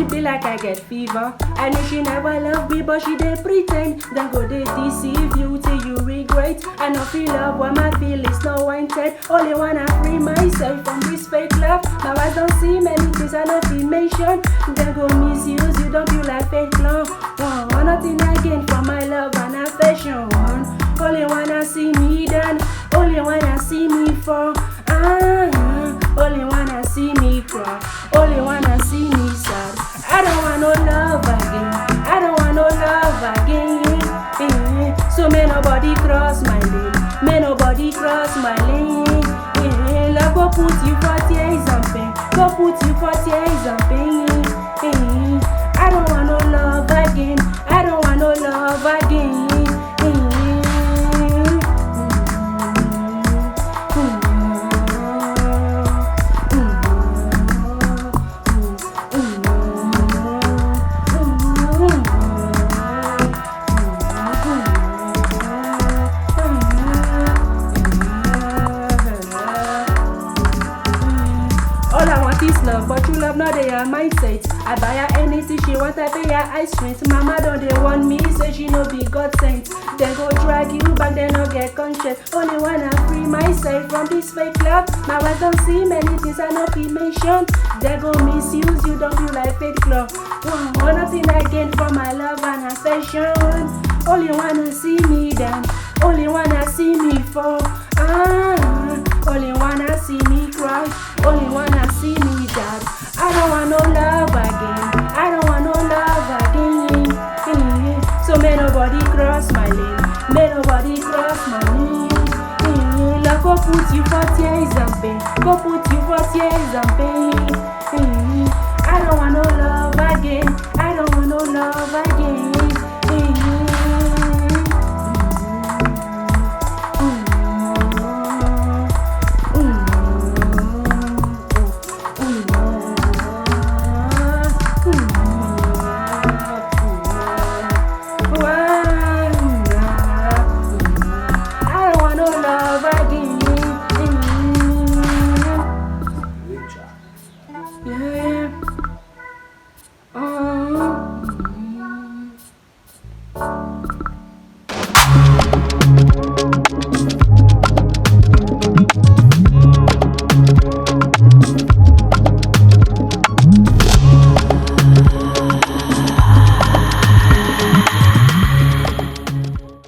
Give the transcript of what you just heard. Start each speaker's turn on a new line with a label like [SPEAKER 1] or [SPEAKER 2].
[SPEAKER 1] it be like I get fever. I know she never love me, but she dey pretend. Then go dey deceive you till you regret. I know feel love when my feelings no wanted. Only wanna free myself from this fake love. My eyes don't see many things I know feel mention. Then go misuse you, don't feel like fake love. Nothing I gain from my love and affection. Only wanna see me done. Only wanna see me fall. Only wanna see me cry. Only wanna see me sad. I don't want no love again. I don't want no love again. So may nobody cross my lane. May nobody cross my lane. Love go put you for tears and pain. Go put you for tears and pain. I don't want no love again. I don't want no love again. All I want is love, but true love not their mindset. I buy her anything she want, I pay her ice cream. Mama don't they want me, say she no be God sent. Then go drag you back, then no get conscious. Only wanna free myself from this fake love. My wife don't see many things I no feel mention. They go misuse you, don't feel like fake love. Nothing I gain from my love and affection. Only wanna see me down, only wanna see me fall. Only wanna see me cry, only wanna see me die. I don't want no love again, I don't want no love again. So may nobody cross my lane, may nobody cross my lane. Love go put you for tears and pain, go put you for tears and pain. I don't want no love again.